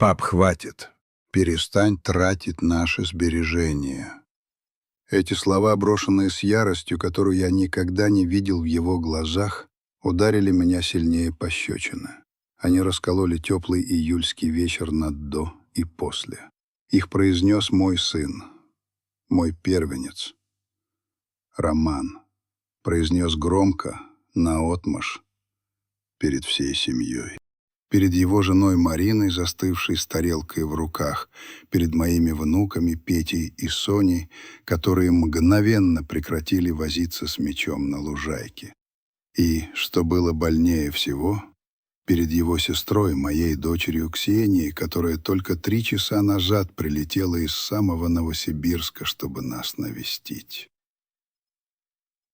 Пап, хватит. Перестань тратить наши сбережения. Эти слова, брошенные с яростью, которую я никогда не видел в его глазах, ударили меня сильнее пощечины. Они раскололи теплый июльский вечер на «до» и «после». Их произнес мой сын, мой первенец. Роман произнес громко, наотмашь, перед всей семьей. Перед его женой Мариной, застывшей с тарелкой в руках, перед моими внуками Петей и Соней, которые мгновенно прекратили возиться с мечом на лужайке. И, что было больнее всего, перед его сестрой, моей дочерью Ксенией, которая только 3 часа назад прилетела из самого Новосибирска, чтобы нас навестить.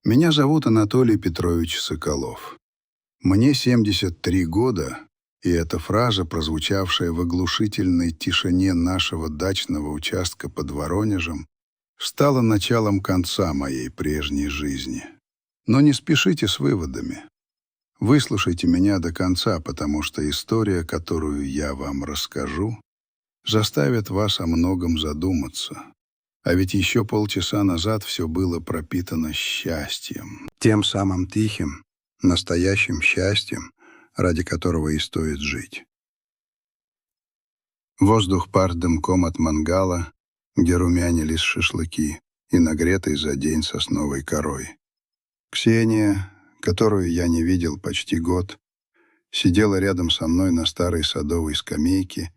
Меня зовут Анатолий Петрович Соколов. Мне 73 года, и эта фраза, прозвучавшая в оглушительной тишине нашего дачного участка под Воронежем, стала началом конца моей прежней жизни. Но не спешите с выводами. Выслушайте меня до конца, потому что история, которую я вам расскажу, заставит вас о многом задуматься. А ведь еще полчаса назад все было пропитано счастьем. Тем самым тихим, настоящим счастьем, ради которого и стоит жить. Воздух пар дымком от мангала, где румянились шашлыки, и нагретый за день сосновой корой. Ксения, которую я не видел почти год, сидела рядом со мной на старой садовой скамейке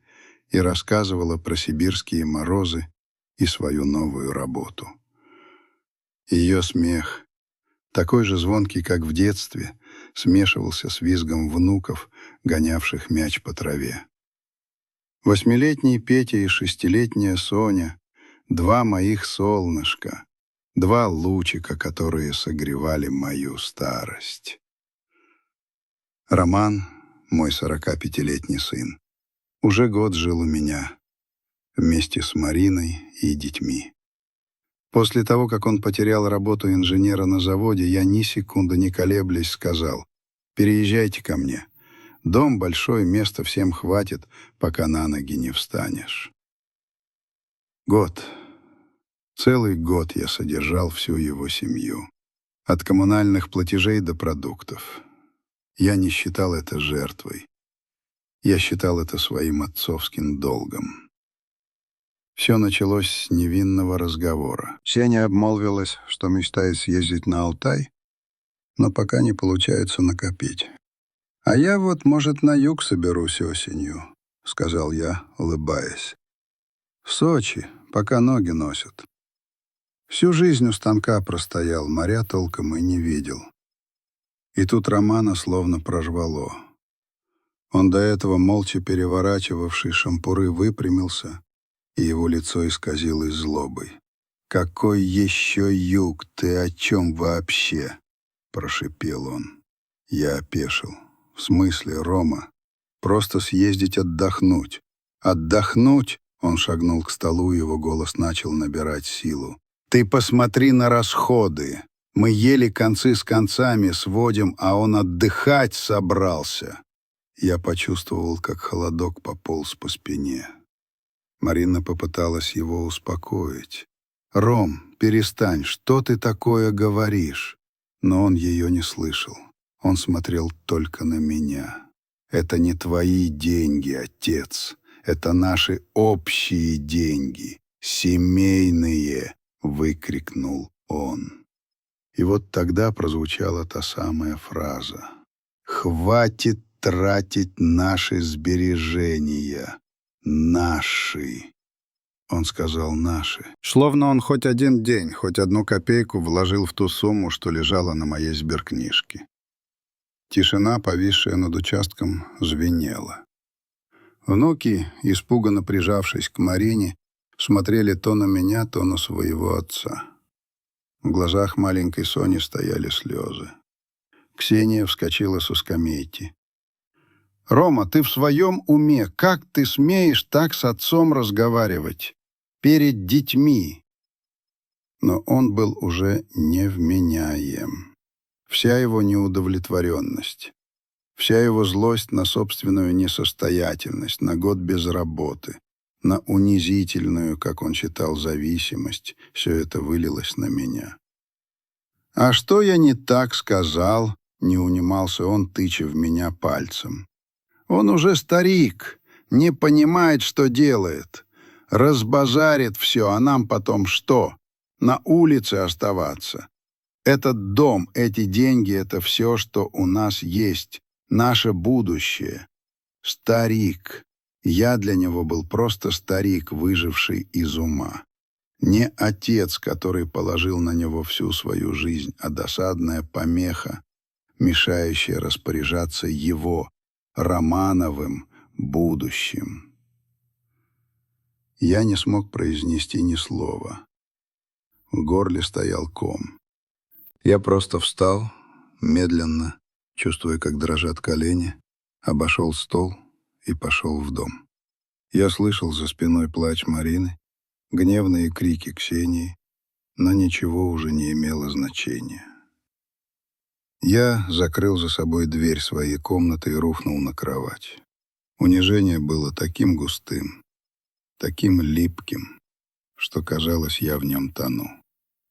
и рассказывала про сибирские морозы и свою новую работу. Ее смех, такой же звонкий, как в детстве, смешивался с визгом внуков, гонявших мяч по траве. 8-летний Петя и 6-летняя Соня — 2 моих солнышка, 2 лучика, которые согревали мою старость. Роман, мой 45-летний сын, уже год жил у меня, вместе с Мариной и детьми. После того, как он потерял работу инженера на заводе, я ни секунды не колеблясь сказал: «Переезжайте ко мне. Дом большой, места всем хватит, пока на ноги не встанешь». Год. Целый год я содержал всю его семью. От коммунальных платежей до продуктов. Я не считал это жертвой. Я считал это своим отцовским долгом. Все началось с невинного разговора. Сеня обмолвилась, что мечтает съездить на Алтай, но пока не получается накопить. «А я вот, может, на юг соберусь осенью», — сказал я, улыбаясь. «В Сочи, пока ноги носят. Всю жизнь у станка простоял, моря толком и не видел». И тут Романа словно прорвало. Он до этого молча переворачивавший шампуры выпрямился, и его лицо исказилось злобой. «Какой еще юг? Ты о чем вообще?» — прошипел он. Я опешил. «В смысле, Рома? Просто съездить отдохнуть». «Отдохнуть?» — он шагнул к столу, его голос начал набирать силу. «Ты посмотри на расходы. Мы еле концы с концами сводим, а он отдыхать собрался». Я почувствовал, как холодок пополз по спине. Марина попыталась его успокоить. «Ром, перестань, что ты такое говоришь?» Но он ее не слышал. Он смотрел только на меня. «Это не твои деньги, отец. Это наши общие деньги. Семейные!» — выкрикнул он. И вот тогда прозвучала та самая фраза. «Хватит тратить наши сбережения. Наши». Он сказал «наши». Словно он хоть один день, хоть 1 копейку вложил в ту сумму, что лежала на моей сберкнижке. Тишина, повисшая над участком, звенела. Внуки, испуганно прижавшись к Марине, смотрели то на меня, то на своего отца. В глазах маленькой Сони стояли слезы. Ксения вскочила со скамейки. «Рома, ты в своем уме? Как ты смеешь так с отцом разговаривать? Перед детьми?» Но он был уже невменяем. Вся его неудовлетворенность, Вся его злость на собственную несостоятельность, на год без работы, на унизительную, как он считал, зависимость, все это вылилось на меня. «А что я не так сказал?» — не унимался он, тыча в меня пальцем. «Он уже старик, не понимает, что делает. Разбазарит все, а нам потом что? На улице оставаться. Этот дом, эти деньги — это все, что у нас есть, наше будущее. Старик. Я для него был просто старик, выживший из ума. Не отец, который положил на него всю свою жизнь, а досадная помеха, мешающая распоряжаться его, Романовым, будущим». Я не смог произнести ни слова. В горле стоял ком. Я просто встал, медленно, чувствуя, как дрожат колени, обошел стол и пошел в дом. Я слышал за спиной плач Марины, гневные крики Ксении, но ничего уже не имело значения. Я закрыл за собой дверь своей комнаты и рухнул на кровать. Унижение было таким густым, таким липким, что, казалось, я в нем тону.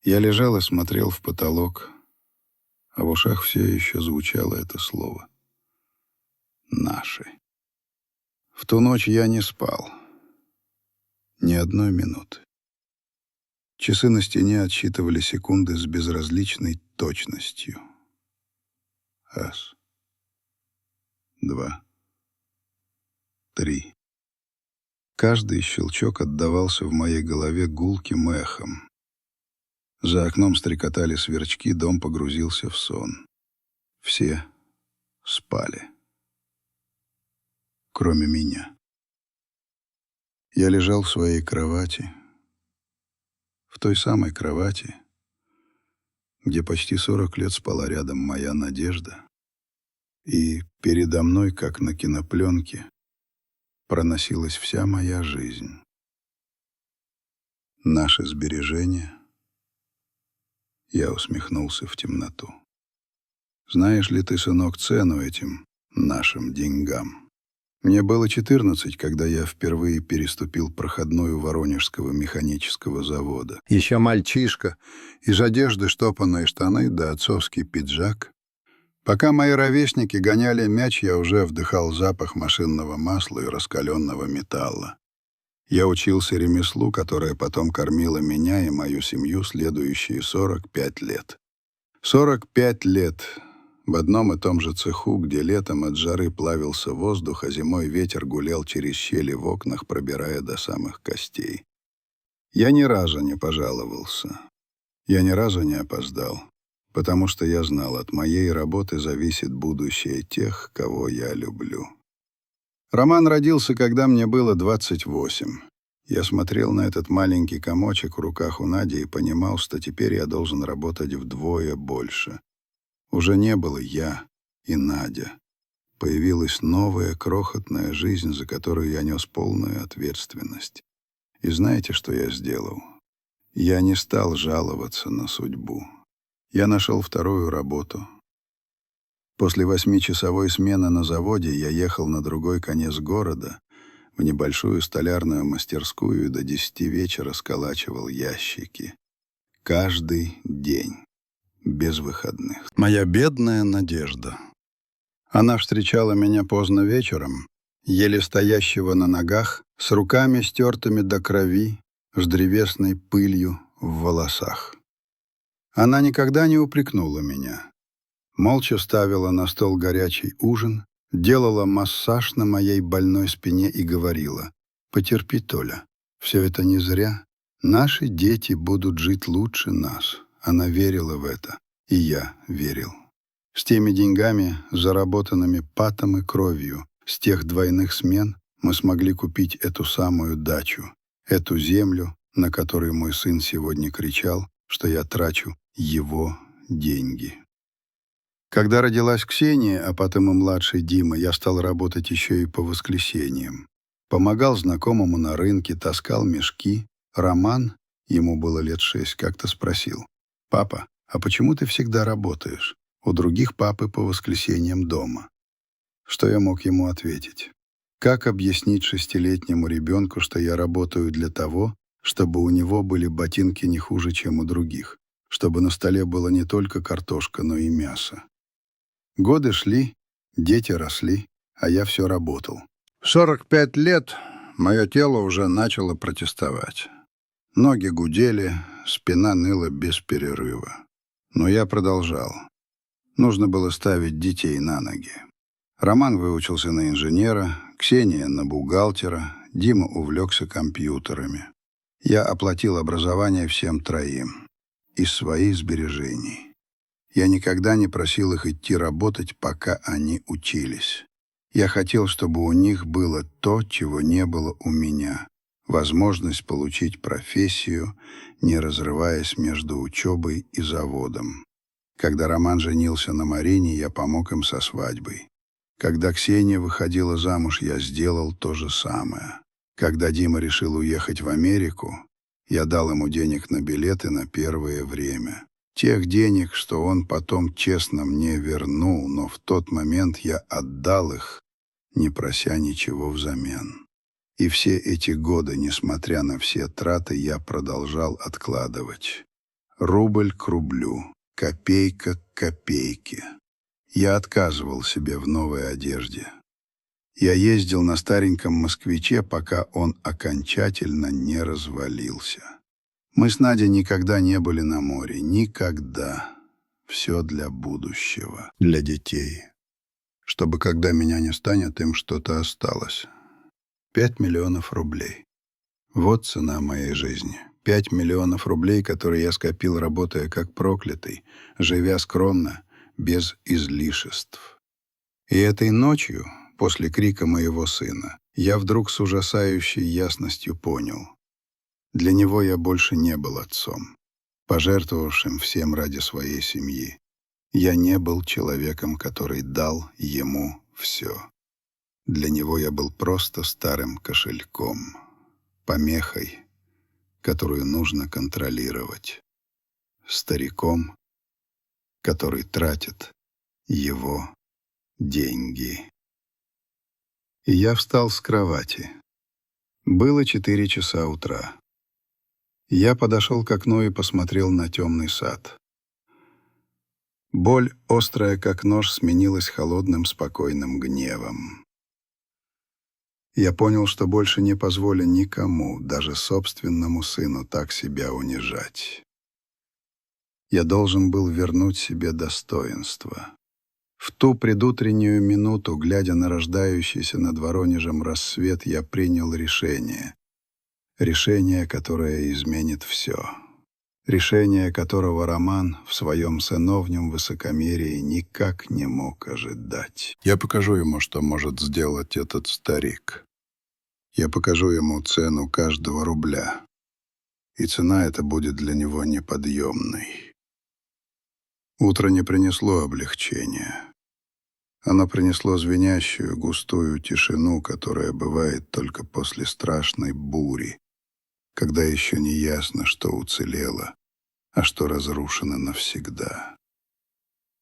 Я лежал и смотрел в потолок, а в ушах все еще звучало это слово. «Наши». В ту ночь я не спал. Ни одной минуты. Часы на стене отсчитывали секунды с безразличной точностью. Раз, два, три. Каждый щелчок отдавался в моей голове гулким эхом. За окном стрекотали сверчки, дом погрузился в сон. Все спали, кроме меня. Я лежал в своей кровати, в той самой кровати, где почти 40 лет спала рядом моя Надежда, и передо мной, как на кинопленке, проносилась вся моя жизнь. Наши сбережения. Я усмехнулся в темноту. Знаешь ли ты, сынок, цену этим нашим деньгам? Мне было 14, когда я впервые переступил проходную Воронежского механического завода. Еще мальчишка, из одежды штопанные штаны да отцовский пиджак. Пока мои ровесники гоняли мяч, я уже вдыхал запах машинного масла и раскаленного металла. Я учился ремеслу, которое потом кормило меня и мою семью следующие 45 лет. 45 лет в одном и том же цеху, где летом от жары плавился воздух, а зимой ветер гулял через щели в окнах, пробирая до самых костей. Я ни разу не пожаловался. Я ни разу не опоздал, потому что я знал, от моей работы зависит будущее тех, кого я люблю. Роман родился, когда мне было 28. Я смотрел на этот маленький комочек в руках у Нади и понимал, что теперь я должен работать вдвое больше. Уже не было я и Надя. Появилась новая крохотная жизнь, за которую я нес полную ответственность. И знаете, что я сделал? Я не стал жаловаться на судьбу. Я нашел вторую работу. После 8-часовой смены на заводе я ехал на другой конец города, в небольшую столярную мастерскую, и до 10 вечера сколачивал ящики. Каждый день, без выходных. Моя бедная Надежда. Она встречала меня поздно вечером, еле стоящего на ногах, с руками стертыми до крови, с древесной пылью в волосах. Она никогда не упрекнула меня. Молча ставила на стол горячий ужин, делала массаж на моей больной спине и говорила: «Потерпи, Толя, все это не зря. Наши дети будут жить лучше нас». Она верила в это, и я верил. С теми деньгами, заработанными потом и кровью, с тех двойных смен мы смогли купить эту самую дачу, эту землю, на которой мой сын сегодня кричал, что я трачу его деньги. Когда родилась Ксения, а потом и младший Дима, я стал работать еще и по воскресеньям. Помогал знакомому на рынке, таскал мешки. Роман, ему было лет 6, как-то спросил: «Папа, а почему ты всегда работаешь? У других папы по воскресеньям дома». Что я мог ему ответить? Как объяснить 6-летнему ребенку, что я работаю для того, чтобы у него были ботинки не хуже, чем у других, чтобы на столе было не только картошка, но и мясо? Годы шли, дети росли, а я все работал. В 45 лет мое тело уже начало протестовать. Ноги гудели, спина ныла без перерыва. Но я продолжал. Нужно было ставить детей на ноги. Роман выучился на инженера, Ксения — на бухгалтера, Дима увлекся компьютерами. Я оплатил образование всем троим. Из своих сбережений. Я никогда не просил их идти работать, пока они учились. Я хотел, чтобы у них было то, чего не было у меня. Возможность получить профессию, не разрываясь между учебой и заводом. Когда Роман женился на Марине, я помог им со свадьбой. Когда Ксения выходила замуж, я сделал то же самое. Когда Дима решил уехать в Америку, я дал ему денег на билеты на первое время. Тех денег, что он потом честно мне вернул, но в тот момент я отдал их, не прося ничего взамен. И все эти годы, несмотря на все траты, я продолжал откладывать. Рубль к рублю, копейка к копейке. Я отказывал себе в новой одежде. Я ездил на стареньком «Москвиче», пока он окончательно не развалился. Мы с Надей никогда не были на море. Никогда. Все для будущего. Для детей. Чтобы, когда меня не станет, им что-то осталось. 5 миллионов рублей. Вот цена моей жизни. 5 миллионов рублей, которые я скопил, работая как проклятый, живя скромно, без излишеств. И этой ночью, после крика моего сына, я вдруг с ужасающей ясностью понял. Для него я больше не был отцом, пожертвовавшим всем ради своей семьи. Я не был человеком, который дал ему все. Для него я был просто старым кошельком, помехой, которую нужно контролировать, стариком, который тратит его деньги. И я встал с кровати. Было 4 часа утра. Я подошел к окну и посмотрел на темный сад. Боль, острая как нож, сменилась холодным, спокойным гневом. Я понял, что больше не позволю никому, даже собственному сыну, так себя унижать. Я должен был вернуть себе достоинство. В ту предутреннюю минуту, глядя на рождающийся над Воронежем рассвет, я принял решение. Решение, которое изменит все. Решение, которого Роман в своем сыновнем высокомерии никак не мог ожидать. Я покажу ему, что может сделать этот старик. Я покажу ему цену каждого рубля. И цена эта будет для него неподъемной. Утро не принесло облегчения. Оно принесло звенящую, густую тишину, которая бывает только после страшной бури, когда еще не ясно, что уцелело, а что разрушено навсегда.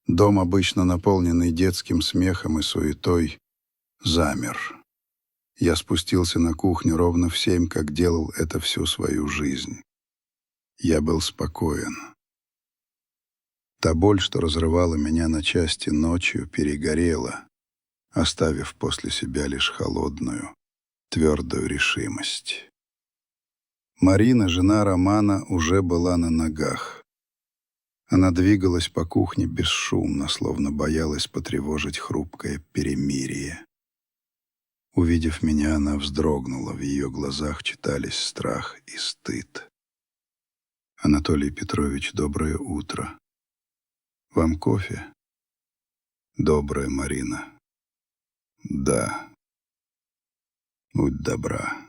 Дом, обычно наполненный детским смехом и суетой, замер. Я спустился на кухню ровно в 7, как делал это всю свою жизнь. Я был спокоен. Та боль, что разрывала меня на части ночью, перегорела, оставив после себя лишь холодную, твердую решимость. Марина, жена Романа, уже была на ногах. Она двигалась по кухне бесшумно, словно боялась потревожить хрупкое перемирие. Увидев меня, она вздрогнула, в ее глазах читались страх и стыд. «Анатолий Петрович, доброе утро. Вам кофе?» «Доброе, Марина». «Да. Будь добра»,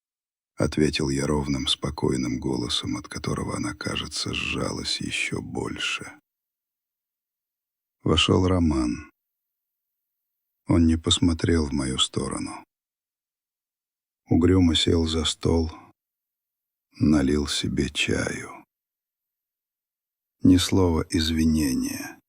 — ответил я ровным, спокойным голосом, от которого она, кажется, сжалась еще больше. Вошел Роман. Он не посмотрел в мою сторону. Угрюмо сел за стол, налил себе чаю. Ни слова извинения.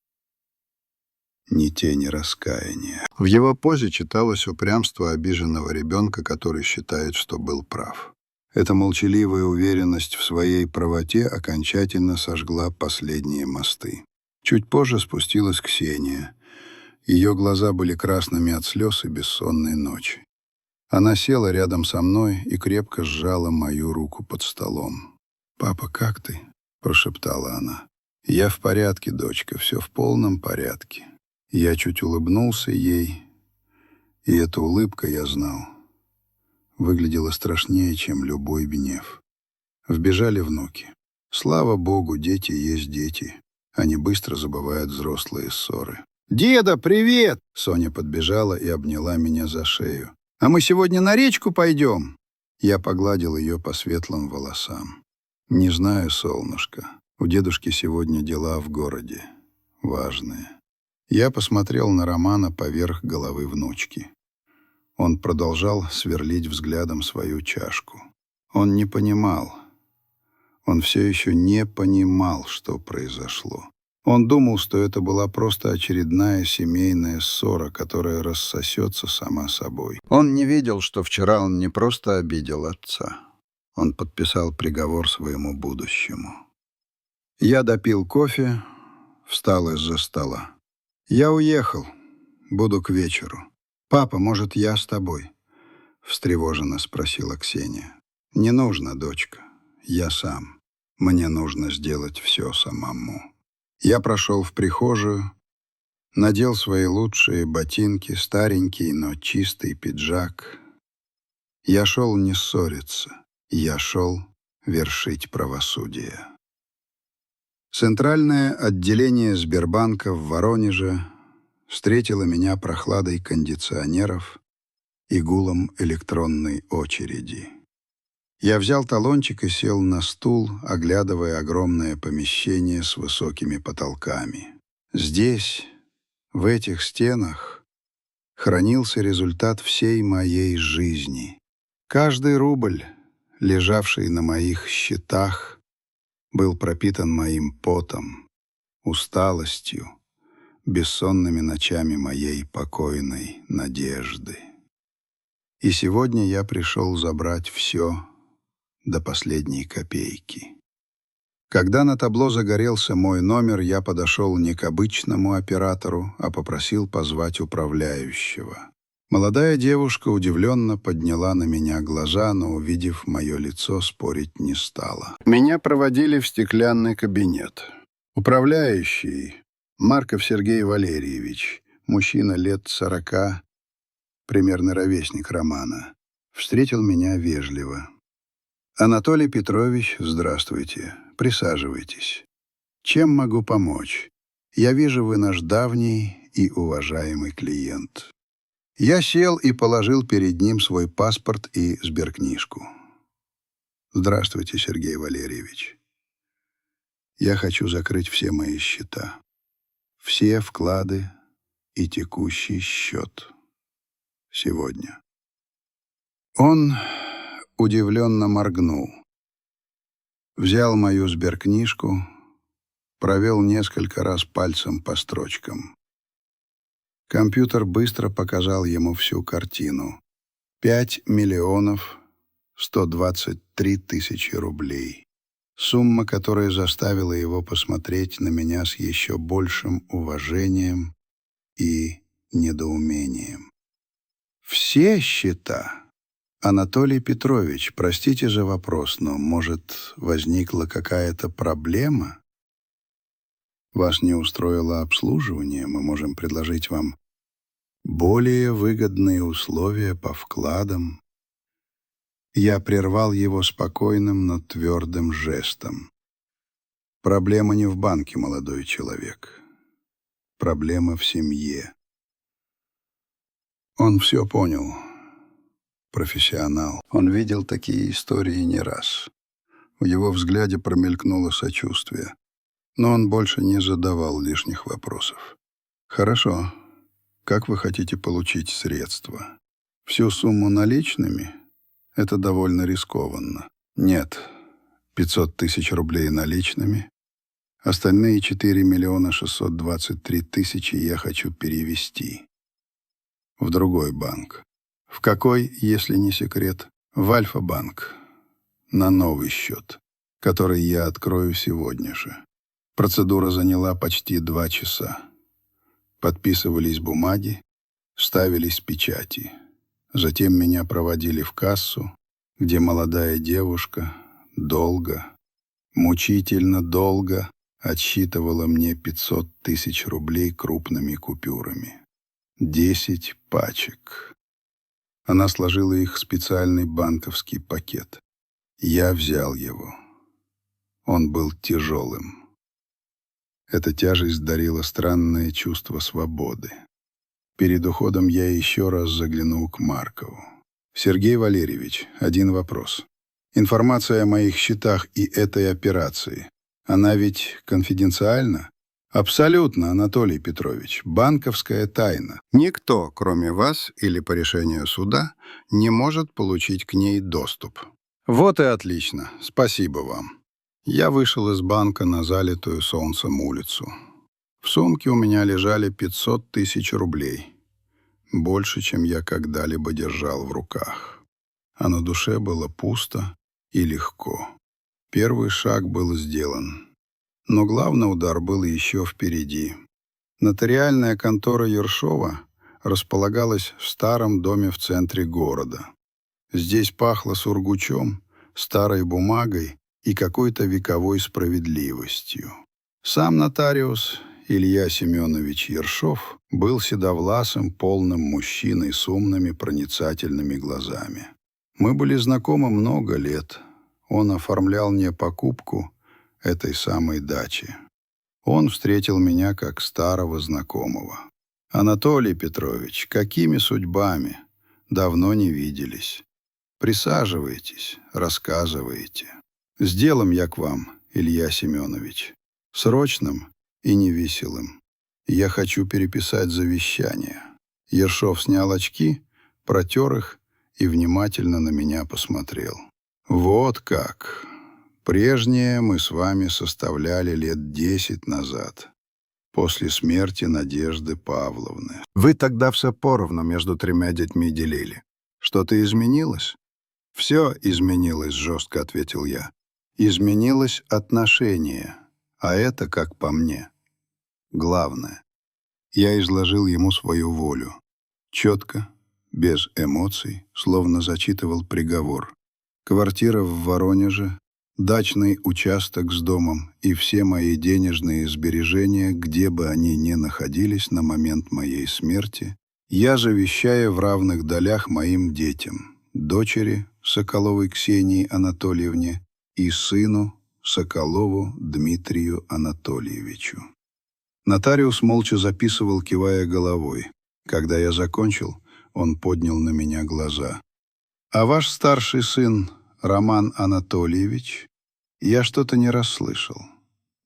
ни тени раскаяния. В его позе читалось упрямство обиженного ребенка, который считает, что был прав. Эта молчаливая уверенность в своей правоте окончательно сожгла последние мосты. Чуть позже спустилась Ксения. Ее глаза были красными от слез и бессонной ночи. Она села рядом со мной и крепко сжала мою руку под столом. «Папа, как ты?» — прошептала она. «Я в порядке, дочка, все в полном порядке». Я чуть улыбнулся ей, и эта улыбка, я знал, выглядела страшнее, чем любой гнев. Вбежали внуки. Слава богу, дети есть дети. Они быстро забывают взрослые ссоры. «Деда, привет!» Соня подбежала и обняла меня за шею. «А мы сегодня на речку пойдем?» Я погладил ее по светлым волосам. «Не знаю, солнышко. У дедушки сегодня дела в городе. Важные». Я посмотрел на Романа поверх головы внучки. Он продолжал сверлить взглядом свою чашку. Он не понимал. Он все еще не понимал, что произошло. Он думал, что это была просто очередная семейная ссора, которая рассосется сама собой. Он не видел, что вчера он не просто обидел отца. Он подписал приговор своему будущему. Я допил кофе, встал из-за стола. «Я уехал. Буду к вечеру. Папа, может, я с тобой?» Встревоженно спросила Ксения. «Не нужно, дочка. Я сам. Мне нужно сделать все самому». Я прошел в прихожую, надел свои лучшие ботинки, старенький, но чистый пиджак. Я шел не ссориться. Я шел вершить правосудие. Центральное отделение Сбербанка в Воронеже встретило меня прохладой кондиционеров и гулом электронной очереди. Я взял талончик и сел на стул, оглядывая огромное помещение с высокими потолками. Здесь, в этих стенах, хранился результат всей моей жизни. Каждый рубль, лежавший на моих счетах, был пропитан моим потом, усталостью, бессонными ночами моей покойной надежды. И сегодня я пришел забрать все до последней копейки. Когда на табло загорелся мой номер, я подошел не к обычному оператору, а попросил позвать управляющего. Молодая девушка удивленно подняла на меня глаза, но, увидев мое лицо, спорить не стала. Меня проводили в стеклянный кабинет. Управляющий, Марков Сергей Валерьевич, мужчина лет 40, примерно ровесник Романа, встретил меня вежливо. «Анатолий Петрович, здравствуйте. Присаживайтесь. Чем могу помочь? Я вижу, вы наш давний и уважаемый клиент». Я сел и положил перед ним свой паспорт и сберкнижку. «Здравствуйте, Сергей Валерьевич. Я хочу закрыть все мои счета. Все вклады и текущий счет. Сегодня». Он удивленно моргнул. Взял мою сберкнижку, провел несколько раз пальцем по строчкам. Компьютер быстро показал ему всю картину. 5 миллионов 123 тысячи рублей. Сумма, которая заставила его посмотреть на меня с еще большим уважением и недоумением. «Все счета? Анатолий Петрович, простите за вопрос, но, может, возникла какая-то проблема? Вас не устроило обслуживание, мы можем предложить вам более выгодные условия по вкладам». Я прервал его спокойным, но твердым жестом. «Проблема не в банке, молодой человек. Проблема в семье». Он все понял. Профессионал. Он видел такие истории не раз. В его взгляде промелькнуло сочувствие. Но он больше не задавал лишних вопросов. «Хорошо. Как вы хотите получить средства? Всю сумму наличными? Это довольно рискованно. Нет. 500 тысяч рублей наличными, Остальные 4 623 000 я хочу перевести в другой банк. В какой, если не секрет? В Альфа-банк. На новый счет, который я открою сегодня же. Процедура заняла почти 2 часа. Подписывались бумаги, ставились печати. Затем меня проводили в кассу, где молодая девушка долго, мучительно долго отсчитывала мне 500 000 рублей крупными купюрами. 10 пачек. Она сложила их в специальный банковский пакет. Я взял его. Он был тяжелым. Эта тяжесть дарила странное чувство свободы. Перед уходом я еще раз заглянул к Маркову. «Сергей Валерьевич, один вопрос. Информация о моих счетах и этой операции, она ведь конфиденциальна?» «Абсолютно, Анатолий Петрович. Банковская тайна. Никто, кроме вас или по решению суда, не может получить к ней доступ». «Вот и отлично. Спасибо вам». Я вышел из банка на залитую солнцем улицу. В сумке у меня лежали 500 000 рублей. Больше, чем я когда-либо держал в руках. А на душе было пусто и легко. Первый шаг был сделан. Но главный удар был еще впереди. Нотариальная контора Ершова располагалась в старом доме в центре города. Здесь пахло сургучом, старой бумагой и какой-то вековой справедливостью. Сам нотариус Илья Семенович Ершов был седовласым, полным мужчиной с умными проницательными глазами. Мы были знакомы много лет. Он оформлял мне покупку этой самой дачи. Он встретил меня как старого знакомого. «Анатолий Петрович, какими судьбами? Давно не виделись. Присаживайтесь, рассказывайте. С делом я к вам, Илья Семенович. Срочным и невеселым. Я хочу переписать завещание». Ершов снял очки, протер их и внимательно на меня посмотрел. «Вот как. Прежнее мы с вами составляли лет 10 назад, после смерти Надежды Павловны. Вы тогда все поровну между 3 детьми делили. Что-то изменилось?» «Все изменилось», — жестко ответил я. «Изменилось отношение, а это, как по мне, главное». Я изложил ему свою волю. Четко, без эмоций, словно зачитывал приговор. Квартира в Воронеже, дачный участок с домом и все мои денежные сбережения, где бы они ни находились на момент моей смерти, я завещаю в равных долях моим детям, дочери Соколовой Ксении Анатольевне и сыну Соколову Дмитрию Анатольевичу. Нотариус молча записывал, кивая головой. Когда я закончил, он поднял на меня глаза. «А ваш старший сын Роман Анатольевич, я что-то не расслышал.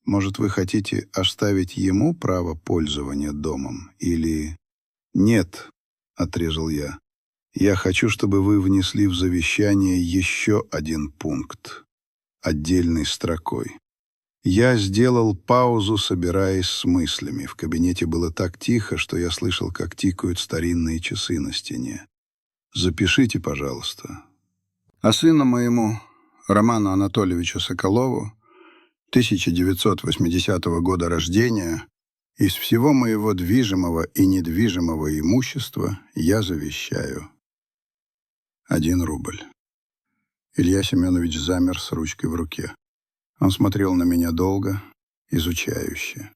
Может, вы хотите оставить ему право пользования домом или...» «Нет», — отрезал я. «Я хочу, чтобы вы внесли в завещание еще один пункт, отдельной строкой». Я сделал паузу, собираясь с мыслями. В кабинете было так тихо, что я слышал, как тикают старинные часы на стене. «Запишите, пожалуйста. А сыну моему, Роману Анатольевичу Соколову, 1980 года рождения, из всего моего движимого и недвижимого имущества я завещаю 1 рубль». Илья Семенович замер с ручкой в руке. Он смотрел на меня долго, изучающе.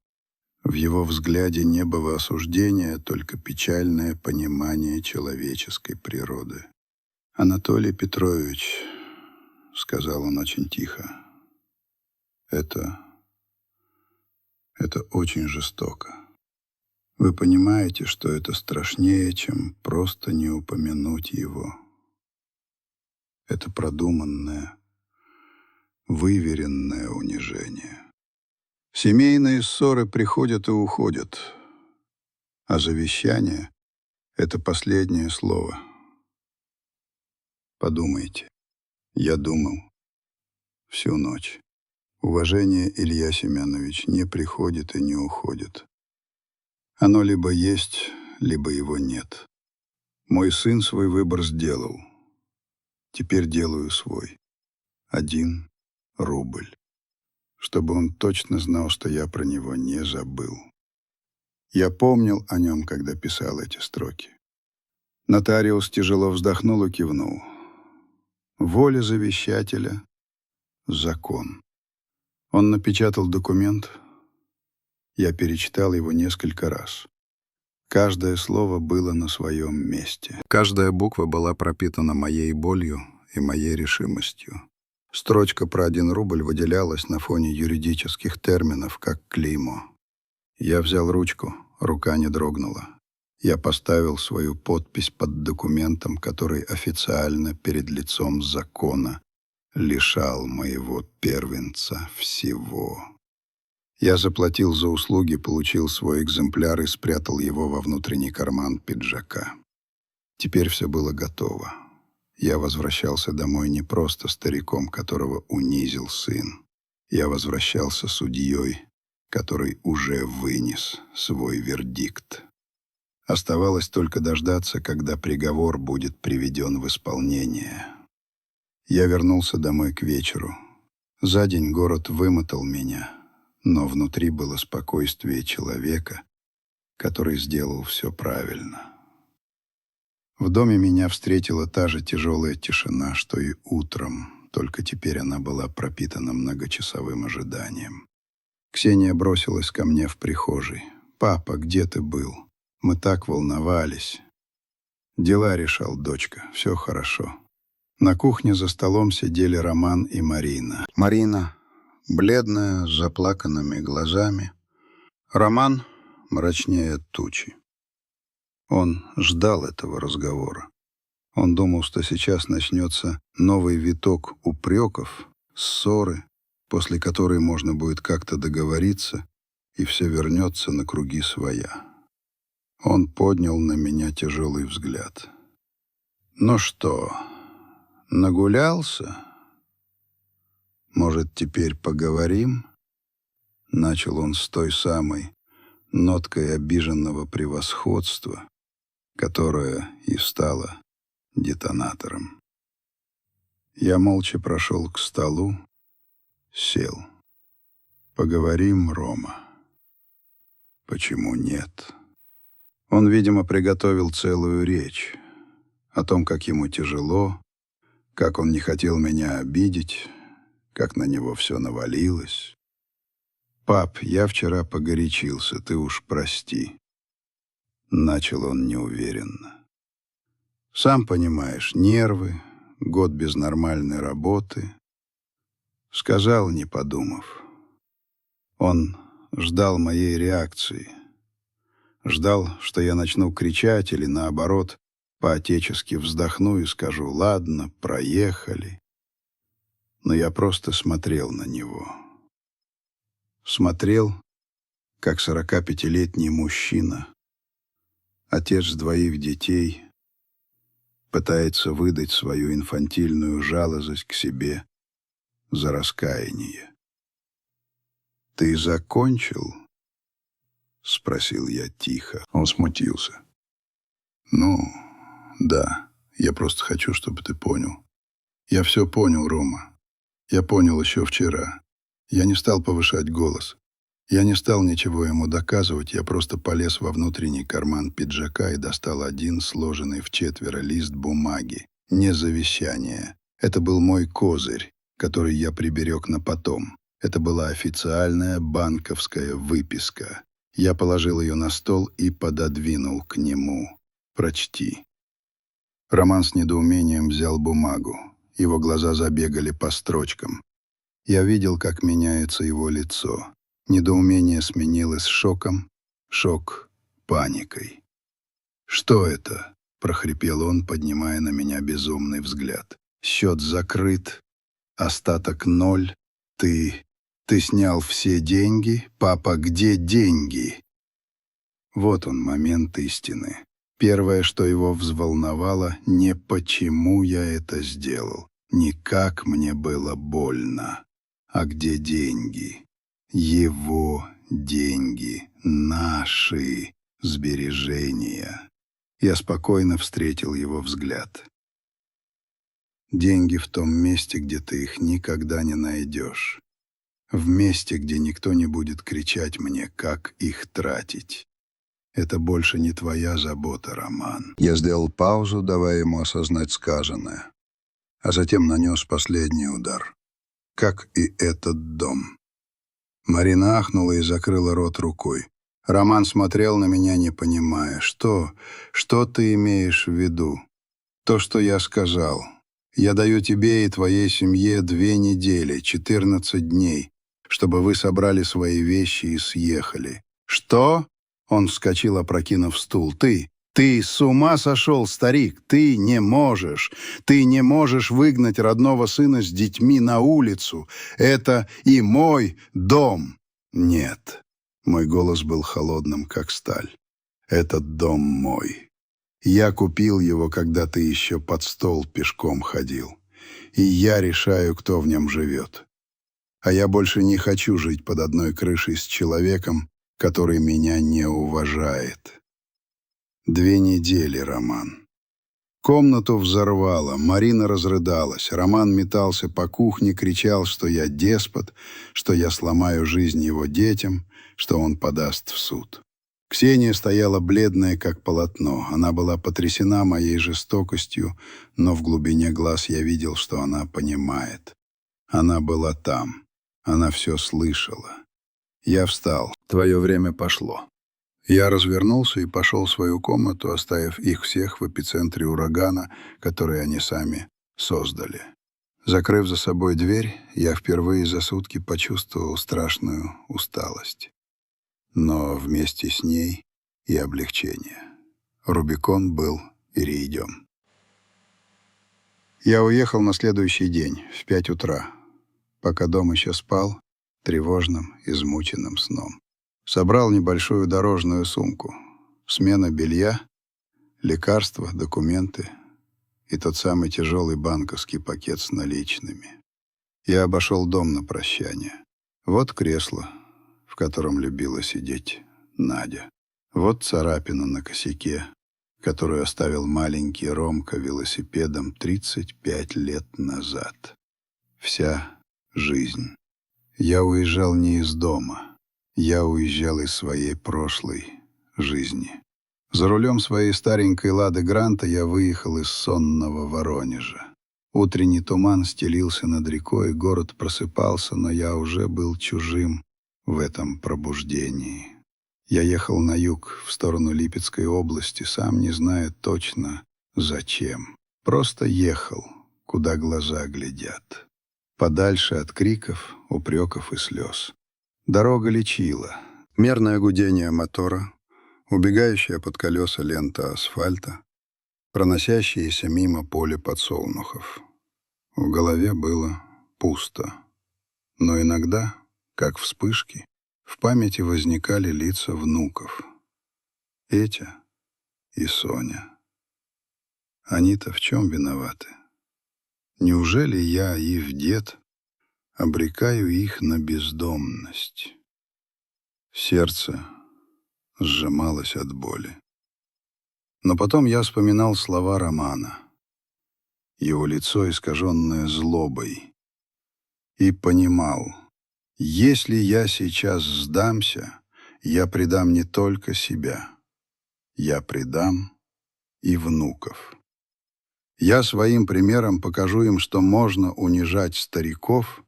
В его взгляде не было осуждения, только печальное понимание человеческой природы. «Анатолий Петрович», — сказал он очень тихо, — это очень жестоко. Вы понимаете, что это страшнее, чем просто не упомянуть его. Это продуманное, выверенное унижение. Семейные ссоры приходят и уходят, а завещание — это последнее слово. Подумайте. Я думал всю ночь. Уважение, Илья Семенович, не приходит и не уходит. Оно либо есть, либо его нет. Мой сын свой выбор сделал. Теперь делаю свой. 1 рубль. Чтобы он точно знал, что я про него не забыл. Я помнил о нем, когда писал эти строки. Нотариус тяжело вздохнул и кивнул. Воля завещателя — закон. Он напечатал документ. Я перечитал его несколько раз. Каждое слово было на своем месте. Каждая буква была пропитана моей болью и моей решимостью. Строчка про 1 рубль выделялась на фоне юридических терминов, как клеймо. Я взял ручку, рука не дрогнула. Я поставил свою подпись под документом, который официально перед лицом закона лишал моего первенца всего. Я заплатил за услуги, получил свой экземпляр и спрятал его во внутренний карман пиджака. Теперь все было готово. Я возвращался домой не просто стариком, которого унизил сын. Я возвращался судьей, который уже вынес свой вердикт. Оставалось только дождаться, когда приговор будет приведен в исполнение. Я вернулся домой к вечеру. За день город вымотал меня, но внутри было спокойствие человека, который сделал все правильно. В доме меня встретила та же тяжелая тишина, что и утром, только теперь она была пропитана многочасовым ожиданием. Ксения бросилась ко мне в прихожей. «Папа, где ты был? Мы так волновались». «Дела решал, дочка, все хорошо». На кухне за столом сидели Роман и Марина. Марина, бледная, с заплаканными глазами. Роман мрачнее тучи. Он ждал этого разговора. Он думал, что сейчас начнется новый виток упреков, ссоры, после которой можно будет как-то договориться, и все вернется на круги своя. Он поднял на меня тяжелый взгляд. «Ну что, нагулялся? Может, теперь поговорим?» Начал он с той самой ноткой обиженного превосходства, которая и стала детонатором. Я молча прошел к столу, сел. «Поговорим, Рома?» «Почему нет?» Он, видимо, приготовил целую речь о том, как ему тяжело, как он не хотел меня обидеть, как на него все навалилось. «Пап, я вчера погорячился, ты уж прости». Начал он неуверенно. «Сам понимаешь, нервы, год без нормальной работы». Сказал, не подумав. Он ждал моей реакции. Ждал, что я начну кричать или, наоборот, по-отечески вздохну и скажу «ладно, проехали». Но я просто смотрел на него. Смотрел, как 45-летний мужчина, отец 2 детей, пытается выдать свою инфантильную жалость к себе за раскаяние. «Ты закончил?» — спросил я тихо. Он смутился. «Ну, да, я просто хочу, чтобы ты понял. Я все понял, Рома. Я понял еще вчера. Я не стал повышать голос. Я не стал ничего ему доказывать, я просто полез во внутренний карман пиджака и достал 1 сложенный в 4 лист бумаги. Не завещание. Это был мой козырь, который я приберег на потом. Это была официальная банковская выписка. Я положил ее на стол и пододвинул к нему. «Прочти». Роман с недоумением взял бумагу. Его глаза забегали по строчкам. Я видел, как меняется его лицо. Недоумение сменилось шоком, шок — паникой. «Что это?» — прохрипел он, поднимая на меня безумный взгляд. «Счет закрыт, остаток 0. Ты снял все деньги? Папа, где деньги?» Вот он, момент истины. Первое, что его взволновало, не почему я это сделал, не как мне было больно, А где деньги? Его деньги, наши сбережения. Я спокойно встретил его взгляд. Деньги в том месте, где ты их никогда не найдешь. В месте, где никто не будет кричать мне, как их тратить. Это больше не твоя забота, Роман. Я сделал паузу, давая ему осознать сказанное, а затем нанес последний удар. Как и этот дом. Марина ахнула и закрыла рот рукой. Роман смотрел на меня, не понимая. Что ты имеешь в виду? То, что я сказал. Я даю тебе и твоей семье 2 недели, 14 дней, чтобы вы собрали свои вещи и съехали. Что? Он вскочил, опрокинув стул. Ты с ума сошел, старик? Ты не можешь выгнать родного сына с детьми на улицу. Это и мой дом. Нет. Мой голос был холодным, как сталь. Этот дом мой. Я купил его, когда ты еще под стол пешком ходил. И я решаю, кто в нем живет. А я больше не хочу жить под одной крышей с человеком, который меня не уважает. 2 недели, Роман. Комнату взорвало, Марина разрыдалась, Роман метался по кухне, кричал, что я деспот, что я сломаю жизнь его детям, что он подаст в суд. Ксения стояла бледная, как полотно. Она была потрясена моей жестокостью, но в глубине глаз я видел, что она понимает. Она была там. Она все слышала. Я встал. Твое время пошло. Я развернулся и пошел в свою комнату, оставив их всех в эпицентре урагана, который они сами создали. Закрыв за собой дверь, я впервые за сутки почувствовал страшную усталость. Но вместе с ней и облегчение. Рубикон был перейден. Я уехал на следующий день, в 5 утра, пока дом еще спал, тревожным, измученным сном. Собрал небольшую дорожную сумку. Смена белья, лекарства, документы и тот самый тяжелый банковский пакет с наличными. Я обошел дом на прощание. Вот кресло, в котором любила сидеть Надя. Вот царапина на косяке, которую оставил маленький Ромка велосипедом 35 лет назад. Вся жизнь. Я уезжал не из дома. Я уезжал из своей прошлой жизни. За рулем своей старенькой «Лады Гранта» я выехал из сонного Воронежа. Утренний туман стелился над рекой, город просыпался, но я уже был чужим в этом пробуждении. Я ехал на юг, в сторону Липецкой области, сам не зная точно, зачем. Просто ехал, куда глаза глядят. Подальше от криков, упреков и слез. Дорога лечила. Мерное гудение мотора, убегающая под колеса лента асфальта, проносящееся мимо поле подсолнухов. В голове было пусто. Но иногда, как вспышки, в памяти возникали лица внуков. Петя и Соня. Они-то в чем виноваты? Неужели я, их дед, обрекаю их на бездомность? Сердце сжималось от боли. Но потом я вспоминал слова Романа, его лицо, искаженное злобой, и понимал, если я сейчас сдамся, я предам не только себя, я предам и внуков. Я своим примером покажу им, что можно унижать стариков,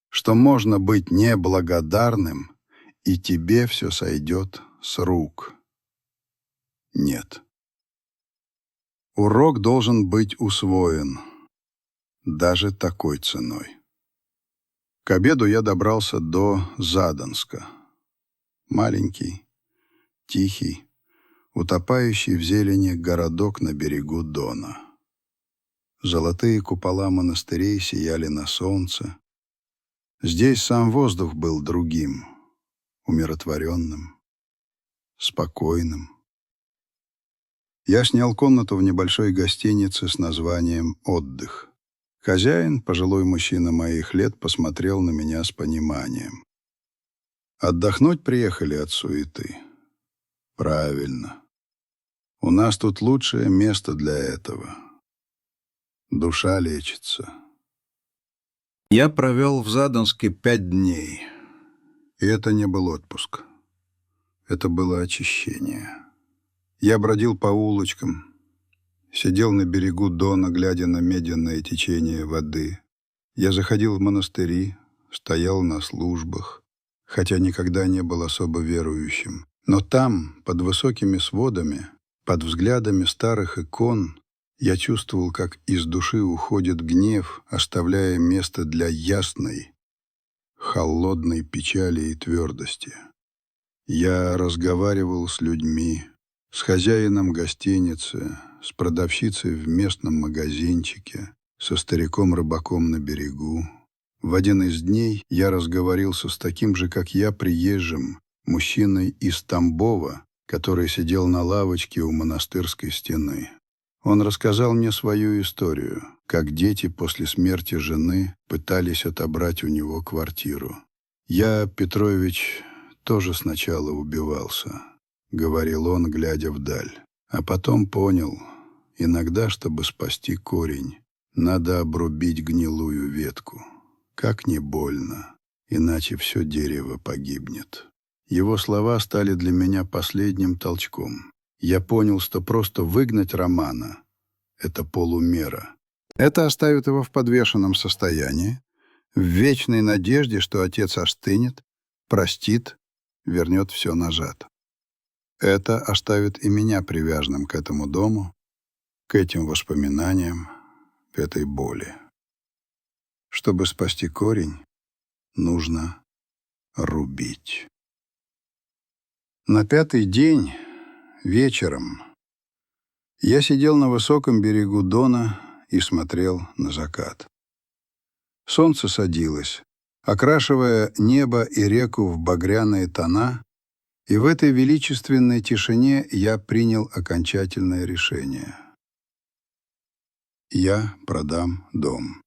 что можно быть неблагодарным, и тебе все сойдет с рук. Нет. Урок должен быть усвоен, даже такой ценой. К обеду я добрался до Заданска. Маленький, тихий, утопающий в зелени городок на берегу Дона. Золотые купола монастырей сияли на солнце. Здесь сам воздух был другим, умиротворенным, спокойным. Я снял комнату в небольшой гостинице с названием «Отдых». Хозяин, пожилой мужчина моих лет, посмотрел на меня с пониманием. «Отдохнуть приехали от суеты?» «Правильно. У нас тут лучшее место для этого. Душа лечится». Я провел в Задонске 5 дней. И это не был отпуск. Это было очищение. Я бродил по улочкам, сидел на берегу Дона, глядя на медленное течение воды. Я заходил в монастыри, стоял на службах, хотя никогда не был особо верующим. Но там, под высокими сводами, под взглядами старых икон, я чувствовал, как из души уходит гнев, оставляя место для ясной, холодной печали и твердости. Я разговаривал с людьми, с хозяином гостиницы, с продавщицей в местном магазинчике, со стариком-рыбаком на берегу. В один из дней я разговорился с таким же, как я, приезжим, мужчиной из Тамбова, который сидел на лавочке у монастырской стены. Он рассказал мне свою историю, как дети после смерти жены пытались отобрать у него квартиру. «Я, Петрович, тоже сначала убивался», — говорил он, глядя вдаль. «А потом понял, иногда, чтобы спасти корень, надо обрубить гнилую ветку. Как не больно, иначе все дерево погибнет». Его слова стали для меня последним толчком. Я понял, что просто выгнать Романа — это полумера. Это оставит его в подвешенном состоянии, в вечной надежде, что отец остынет, простит, вернет все назад. Это оставит и меня привязанным к этому дому, к этим воспоминаниям, к этой боли. Чтобы спасти корень, нужно рубить. На 5-й день, вечером, я сидел на высоком берегу Дона и смотрел на закат. Солнце садилось, окрашивая небо и реку в багряные тона, и в этой величественной тишине я принял окончательное решение. Я продам дом.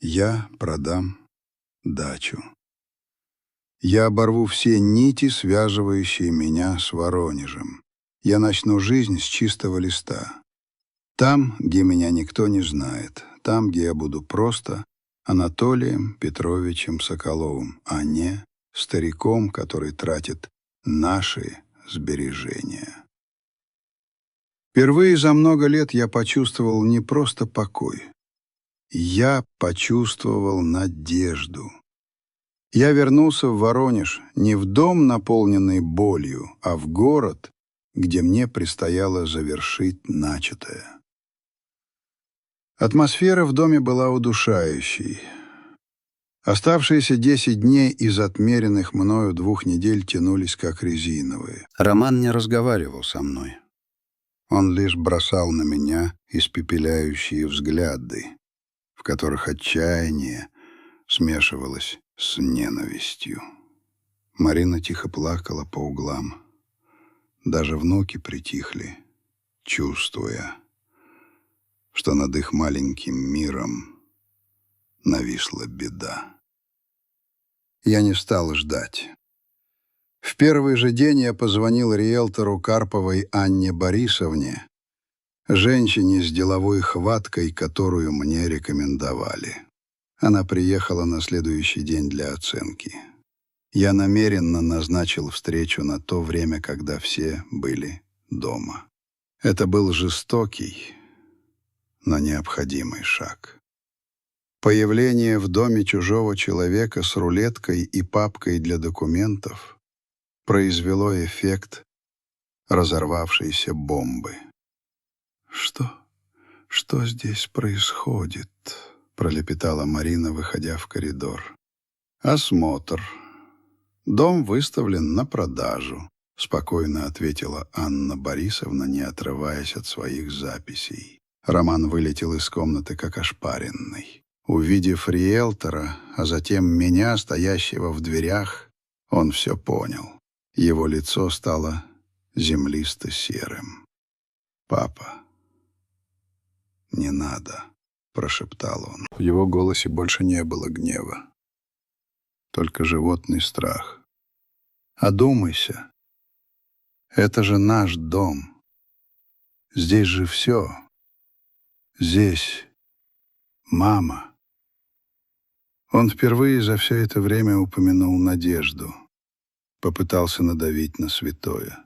Я продам дачу. Я оборву все нити, связывающие меня с Воронежем. Я начну жизнь с чистого листа. Там, где меня никто не знает. Там, где я буду просто Анатолием Петровичем Соколовым, а не стариком, который тратит наши сбережения. Впервые за много лет я почувствовал не просто покой. Я почувствовал надежду. Я вернулся в Воронеж не в дом, наполненный болью, а в город, где мне предстояло завершить начатое. Атмосфера в доме была удушающей. Оставшиеся 10 дней из отмеренных мною 2 недель тянулись как резиновые. Роман не разговаривал со мной. Он лишь бросал на меня испепеляющие взгляды, в которых отчаяние смешивалось с ненавистью. Марина тихо плакала по углам. Даже внуки притихли, чувствуя, что над их маленьким миром нависла беда. Я не стал ждать. В первый же день я позвонил риэлтору Карповой Анне Борисовне, женщине с деловой хваткой, которую мне рекомендовали. Она приехала на следующий день для оценки. Я намеренно назначил встречу на то время, когда все были дома. Это был жестокий, но необходимый шаг. Появление в доме чужого человека с рулеткой и папкой для документов произвело эффект разорвавшейся бомбы. «Что здесь происходит?» — пролепетала Марина, выходя в коридор. «Осмотр. Дом выставлен на продажу», — спокойно ответила Анна Борисовна, не отрываясь от своих записей. Роман вылетел из комнаты, как ошпаренный. Увидев риэлтора, а затем меня, стоящего в дверях, он все понял. Его лицо стало землисто-серым. «Папа, не надо». прошептал он. В его голосе больше не было гнева, только животный страх. «Одумайся. Это же наш дом. Здесь же все. Здесь мама». Он впервые за все это время упомянул надежду, попытался надавить на святое.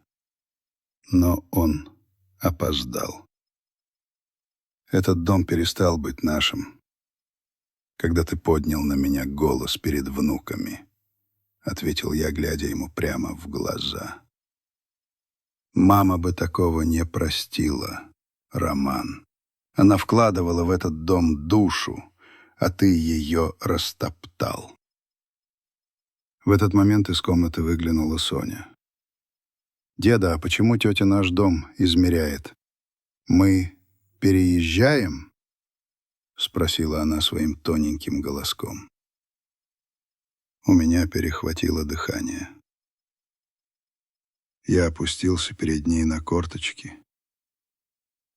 Но он опоздал. Этот дом перестал быть нашим, когда ты поднял на меня голос перед внуками, — ответил я, глядя ему прямо в глаза. Мама бы такого не простила, Роман. Она вкладывала в этот дом душу, а ты ее растоптал. В этот момент из комнаты выглянула Соня. «Деда, а почему тетя наш дом измеряет? Мы переезжаем?» — спросила она своим тоненьким голоском. У меня перехватило дыхание. Я опустился перед ней на корточки,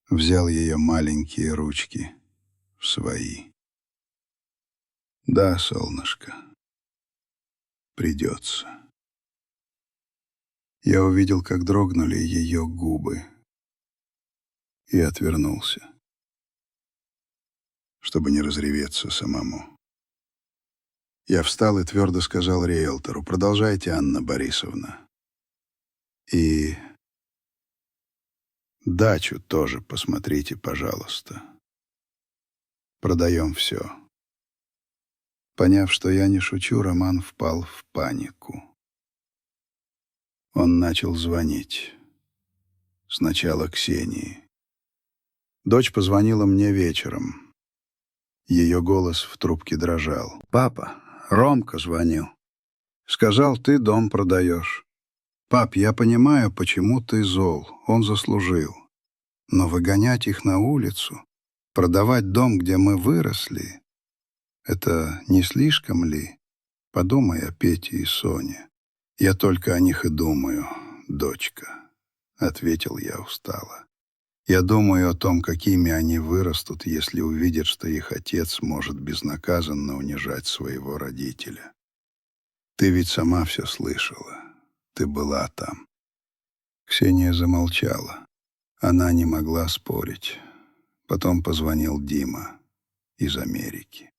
взял ее маленькие ручки в свои. «Да, солнышко, придется». Я увидел, как дрогнули ее губы, и отвернулся, чтобы не разреветься самому. Я встал и твердо сказал риэлтору: «Продолжайте, Анна Борисовна. И дачу тоже посмотрите, пожалуйста. Продаем все». Поняв, что я не шучу, Роман впал в панику. Он начал звонить. Сначала Ксении. Дочь позвонила мне вечером. Ее голос в трубке дрожал. «Папа, Ромка звонил. Сказал, ты дом продаешь. Пап, я понимаю, почему ты зол. Он заслужил. Но выгонять их на улицу, продавать дом, где мы выросли, это не слишком ли? Подумай о Пете и Соне». «Я только о них и думаю, дочка», — ответил я устало. «Я думаю о том, какими они вырастут, если увидят, что их отец может безнаказанно унижать своего родителя. Ты ведь сама все слышала. Ты была там». Ксения замолчала. Она не могла спорить. Потом позвонил Дима из Америки.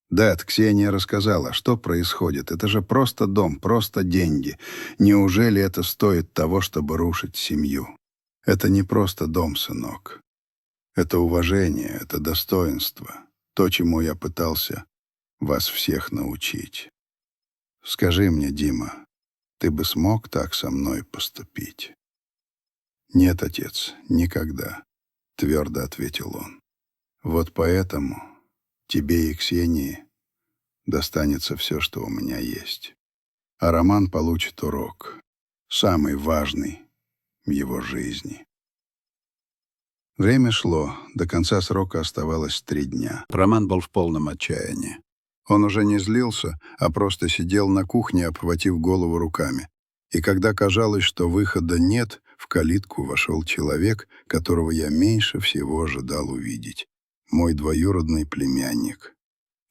«Дэд, Ксения рассказала, что происходит. Это же просто дом, просто деньги. Неужели это стоит того, чтобы рушить семью? Это не просто дом, сынок. Это уважение, это достоинство. То, чему я пытался вас всех научить. Скажи мне, Дима, ты бы смог так со мной поступить?» «Нет, отец, никогда», — твердо ответил он. «Вот поэтому тебе и Ксении достанется все, что у меня есть. А Роман получит урок, самый важный в его жизни». Время шло, до конца срока оставалось 3 дня. Роман был в полном отчаянии. Он уже не злился, а просто сидел на кухне, обхватив голову руками. И когда казалось, что выхода нет, в калитку вошел человек, которого я меньше всего ожидал увидеть. Мой двоюродный племянник,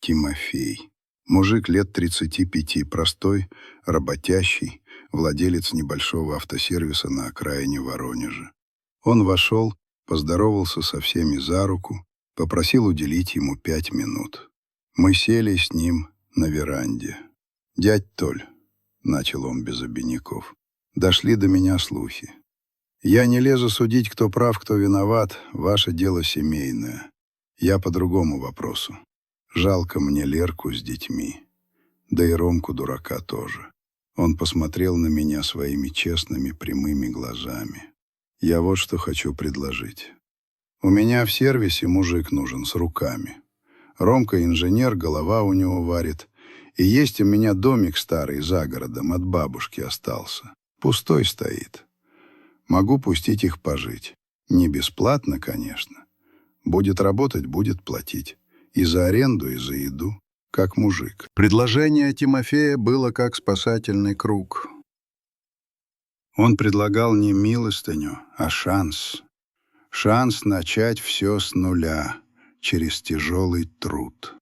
Тимофей. Мужик лет 35, простой, работящий, владелец небольшого автосервиса на окраине Воронежа. Он вошел, поздоровался со всеми за руку, попросил уделить ему 5 минут. Мы сели с ним на веранде. «Дядь Толь», — начал он без обиняков, — «дошли до меня слухи. Я не лезу судить, кто прав, кто виноват, ваше дело семейное. Я по другому вопросу. Жалко мне Лерку с детьми, да и Ромку дурака тоже». Он посмотрел на меня своими честными прямыми глазами. «Я вот что хочу предложить. У меня в сервисе мужик нужен с руками. Ромка инженер, голова у него варит. И есть у меня домик старый за городом, от бабушки остался. Пустой стоит. Могу пустить их пожить. Не бесплатно, конечно. Будет работать, будет платить. И за аренду, и за еду. Как мужик». Предложение Тимофея было как спасательный круг. Он предлагал не милостыню, а шанс. Шанс начать все с нуля. через тяжелый труд.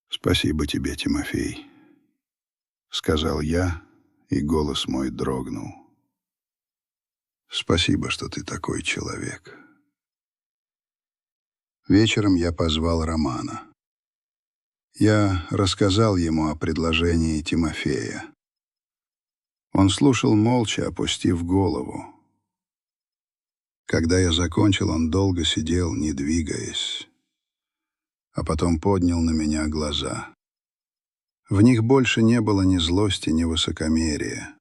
«Спасибо тебе, Тимофей», — сказал я, и голос мой дрогнул. «Спасибо, что ты такой человек». Вечером я позвал Романа. Я рассказал ему о предложении Тимофея. Он слушал молча, опустив голову. Когда я закончил, он долго сидел, не двигаясь, а потом поднял на меня глаза. В них больше не было ни злости, ни высокомерия,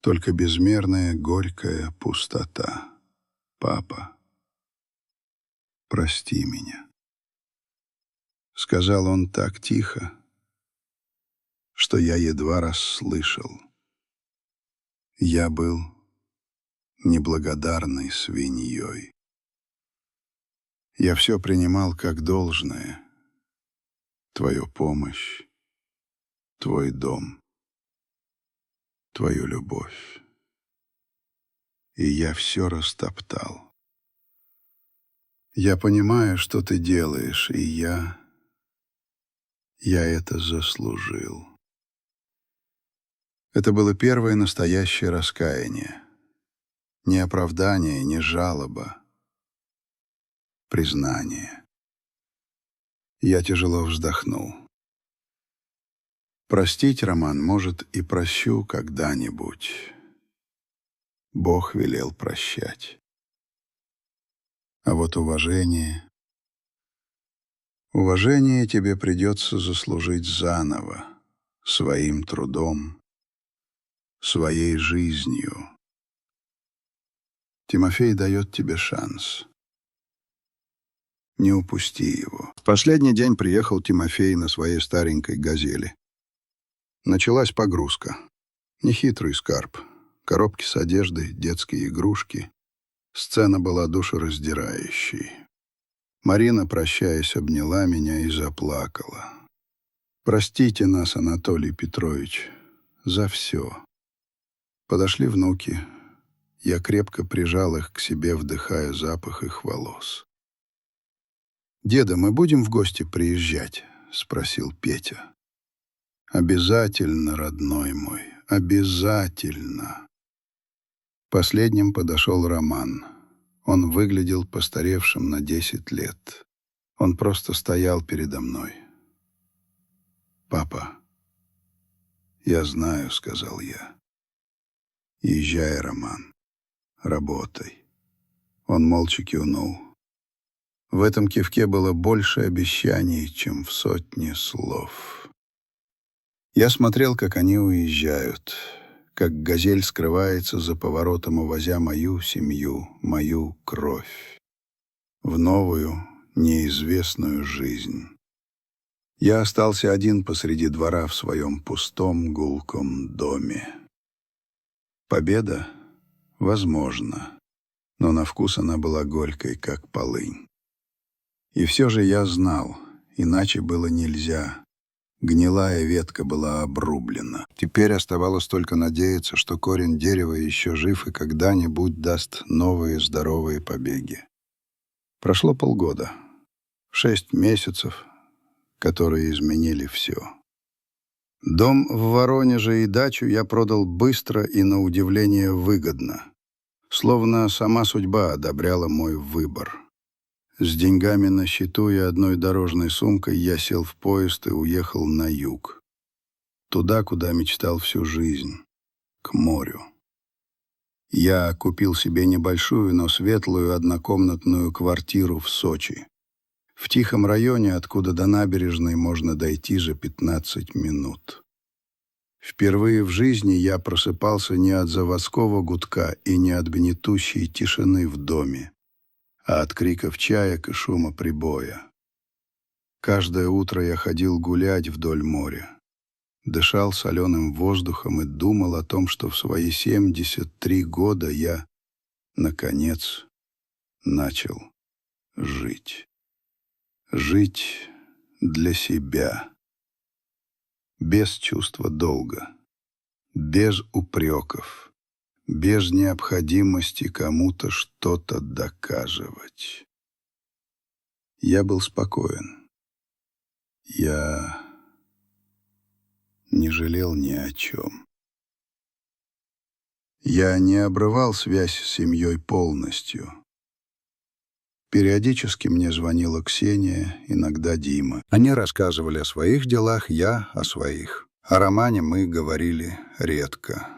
только безмерная горькая пустота. «Папа, прости меня», — сказал он так тихо, что я едва расслышал. Я был неблагодарной свиньей. Я все принимал как должное. Твою помощь, твой дом, твою любовь. И я все растоптал. Я понимаю, что ты делаешь, и я это заслужил. Это было первое настоящее раскаяние. Не оправдание, не жалоба. Признание. Я тяжело вздохнул. Простить, Роман, может, и прощу когда-нибудь. Бог велел прощать. А вот уважение тебе придется заслужить заново, своим трудом, своей жизнью. Тимофей дает тебе шанс. Не упусти его. В последний день приехал Тимофей на своей старенькой «Газели». Началась погрузка. Нехитрый скарб. Коробки с одеждой, детские игрушки. Сцена была душераздирающей. Марина, прощаясь, обняла меня и заплакала. «Простите нас, Анатолий Петрович, за все». Подошли внуки. Я крепко прижал их к себе, вдыхая запах их волос. «Деда, мы будем в гости приезжать?» — спросил Петя. «Обязательно, родной мой, обязательно». Последним подошел Роман. Он выглядел постаревшим на 10 лет. Он просто стоял передо мной. «Папа, я знаю», — сказал я. «Езжай, Роман, работай». Он молча кивнул. В этом кивке было больше обещаний, чем в сотне слов. Я смотрел, как они уезжают, как «Газель» скрывается за поворотом, увозя мою семью, мою кровь в новую, неизвестную жизнь. Я остался один посреди двора в своем пустом, гулком доме. Победа? Возможно, но на вкус она была горькой, как полынь. И все же я знал, иначе было нельзя. Гнилая ветка была обрублена. Теперь оставалось только надеяться, что корень дерева еще жив и когда-нибудь даст новые здоровые побеги. Прошло полгода. 6 месяцев, которые изменили все. Дом в Воронеже и дачу я продал быстро и, на удивление, выгодно. Словно сама судьба одобряла мой выбор. С деньгами на счету и одной дорожной сумкой я сел в поезд и уехал на юг. Туда, куда мечтал всю жизнь. К морю. Я купил себе небольшую, но светлую однокомнатную квартиру в Сочи. В тихом районе, откуда до набережной можно дойти за 15 минут. Впервые в жизни я просыпался не от заводского гудка и не от гнетущей тишины в доме, а от криков чаек и шума прибоя. Каждое утро я ходил гулять вдоль моря, дышал соленым воздухом и думал о том, что в свои 73 года я, наконец, начал жить. Жить для себя, без чувства долга, без упреков, без необходимости кому-то что-то доказывать. Я был спокоен. Я не жалел ни о чем. Я не обрывал связь с семьей полностью. Периодически мне звонила Ксения, иногда Дима. Они рассказывали о своих делах, я о своих. О романе мы говорили редко.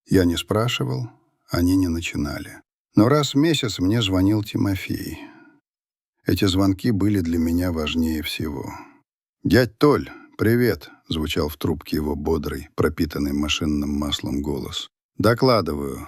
Я не спрашивал, они не начинали. Но раз в месяц мне звонил Тимофей. Эти звонки были для меня важнее всего. «Дядь Толь, привет!» — звучал в трубке его бодрый, пропитанный машинным маслом голос. «Докладываю.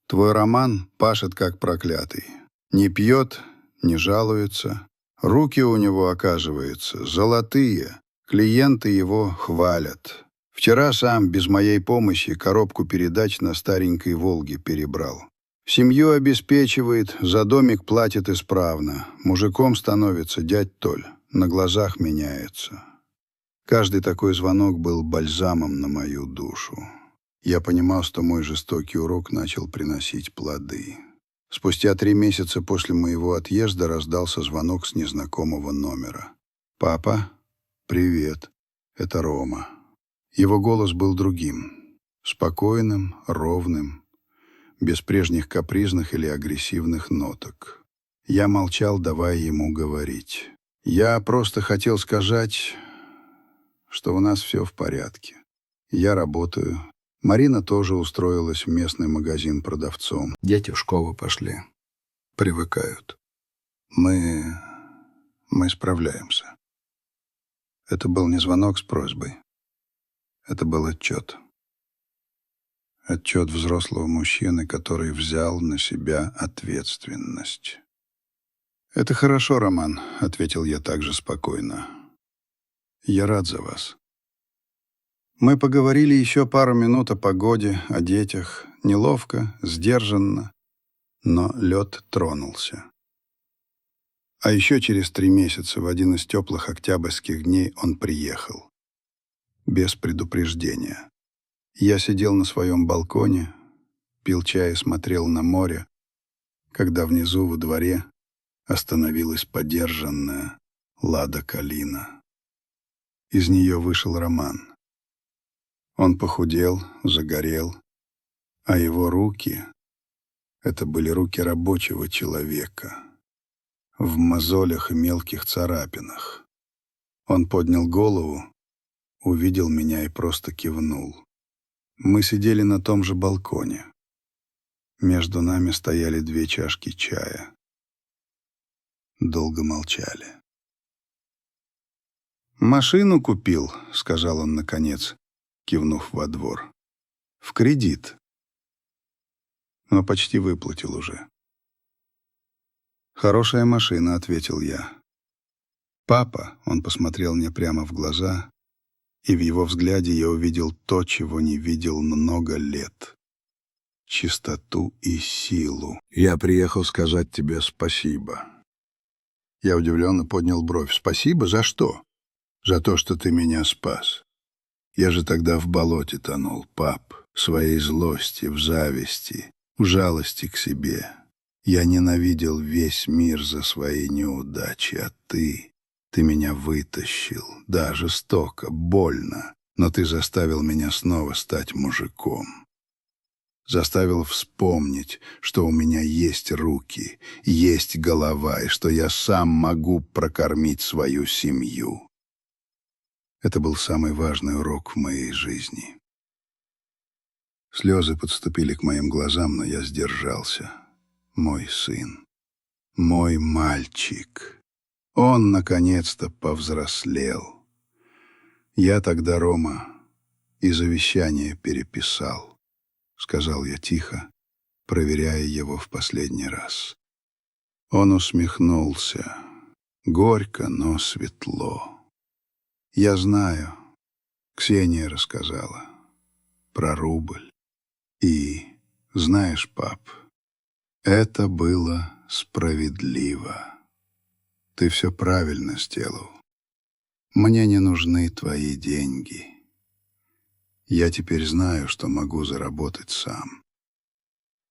Твой Роман пашет как проклятый. Не пьет, не жалуется. Руки у него, оказывается, золотые. Клиенты его хвалят. Вчера сам без моей помощи коробку передач на старенькой «Волге» перебрал. Семью обеспечивает, за домик платит исправно. Мужиком становится, дядь Толь, на глазах меняется». Каждый такой звонок был бальзамом на мою душу. Я понимал, что мой жестокий урок начал приносить плоды. Спустя 3 месяца после моего отъезда раздался звонок с незнакомого номера. «Папа, привет. Это Рома». Его голос был другим, спокойным, ровным, без прежних капризных или агрессивных ноток. Я молчал, давая ему говорить. «Я просто хотел сказать, что у нас все в порядке. Я работаю. Марина тоже устроилась в местный магазин продавцом. Дети в школу пошли. Привыкают. Мы справляемся». Это был не звонок с просьбой. Это был отчет. Отчет взрослого мужчины, который взял на себя ответственность. «Это хорошо, Роман», — ответил я также спокойно. «Я рад за вас». Мы поговорили еще пару минут о погоде, о детях. Неловко, сдержанно, но лед тронулся. А еще через 3 месяца, в один из теплых октябрьских дней, он приехал. Без предупреждения. Я сидел на своем балконе, пил чай и смотрел на море, когда внизу во дворе остановилась подержанная «Лада Калина». Из нее вышел Роман. Он похудел, загорел, а его руки — это были руки рабочего человека, в мозолях и мелких царапинах. Он поднял голову, увидел меня и просто кивнул. Мы сидели на том же балконе. Между нами стояли 2 чашки чая. Долго молчали. «Машину купил», — сказал он наконец, кивнув во двор. «В кредит. Но почти выплатил уже». «Хорошая машина», — ответил я. «Папа», — он посмотрел мне прямо в глаза, и в его взгляде я увидел то, чего не видел много лет. Чистоту и силу. «Я приехал сказать тебе спасибо». Я удивленно поднял бровь. «Спасибо? За что?» «За то, что ты меня спас. Я же тогда в болоте тонул, пап, в своей злости, в зависти, в жалости к себе. Я ненавидел весь мир за свои неудачи, а ты меня вытащил. Да, жестоко, больно, но ты заставил меня снова стать мужиком. Заставил вспомнить, что у меня есть руки, есть голова, и что я сам могу прокормить свою семью». Это был самый важный урок в моей жизни. Слезы подступили к моим глазам, но я сдержался. Мой сын, мой мальчик. Он, наконец-то, повзрослел. Я тогда, Рома, и завещание переписал, сказал я тихо, проверяя его в последний раз. Он усмехнулся. Горько, но светло. «Я знаю», — Ксения рассказала, про рубль. И, знаешь, пап, это было справедливо. Ты все правильно сделал. Мне не нужны твои деньги. Я теперь знаю, что могу заработать сам.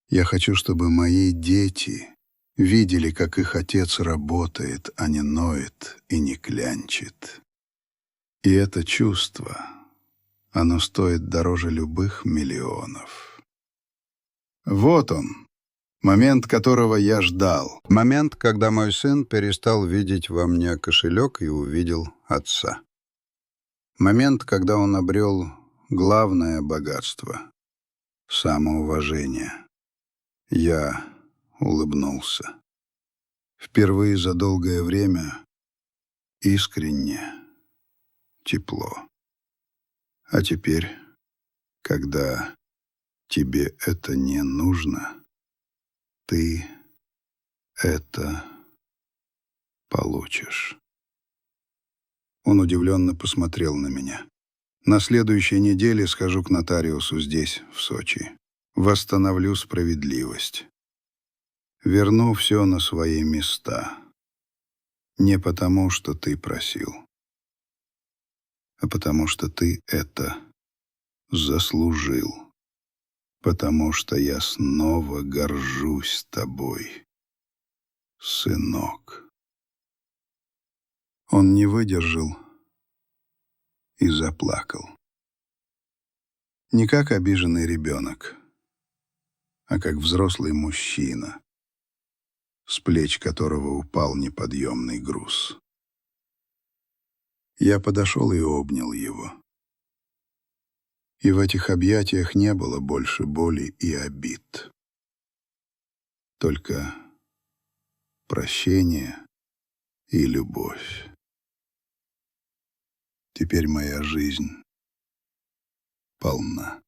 Я хочу, чтобы мои дети видели, как их отец работает, а не ноет и не клянчит. И это чувство, оно стоит дороже любых миллионов. Вот он, момент, которого я ждал. Момент, когда мой сын перестал видеть во мне кошелек и увидел отца. Момент, когда он обрел главное богатство — самоуважение. Я улыбнулся. Впервые за долгое время искренне, тепло. А теперь, когда тебе это не нужно, ты это получишь. Он удивленно посмотрел на меня. На следующей неделе схожу к нотариусу здесь, в Сочи. Восстановлю справедливость. Верну все на свои места. Не потому, что ты просил, а потому, что ты это заслужил. Потому что я снова горжусь тобой, сынок. Он не выдержал и заплакал. Не как обиженный ребенок, а как взрослый мужчина, с плеч которого упал неподъемный груз. Я подошел и обнял его. И в этих объятиях не было больше боли и обид. Только прощение и любовь. Теперь моя жизнь полна.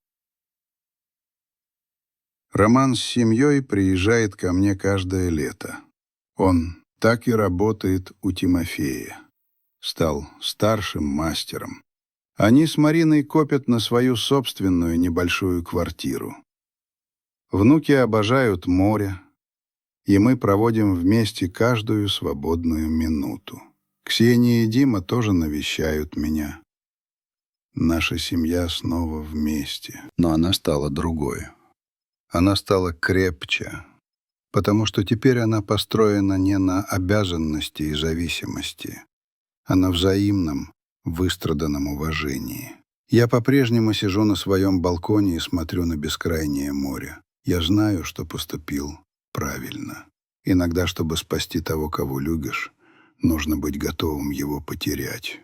Роман с семьей приезжает ко мне каждое лето. Он так и работает у Тимофея. Стал старшим мастером. Они с Мариной копят на свою собственную небольшую квартиру. Внуки обожают море, и мы проводим вместе каждую свободную минуту. Ксения и Дима тоже навещают меня. Наша семья снова вместе, но она стала другой. Она стала крепче, потому что теперь она построена не на обязанности и зависимости, а на взаимном, выстраданном уважении. Я по-прежнему сижу на своем балконе и смотрю на бескрайнее море. Я знаю, что поступил правильно. Иногда, чтобы спасти того, кого любишь, нужно быть готовым его потерять.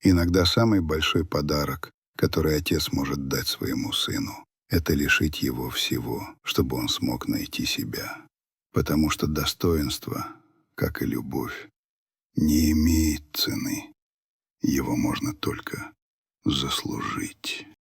Иногда самый большой подарок, который отец может дать своему сыну, это лишить его всего, чтобы он смог найти себя. Потому что достоинство, как и любовь, не имеет цены. Его можно только заслужить.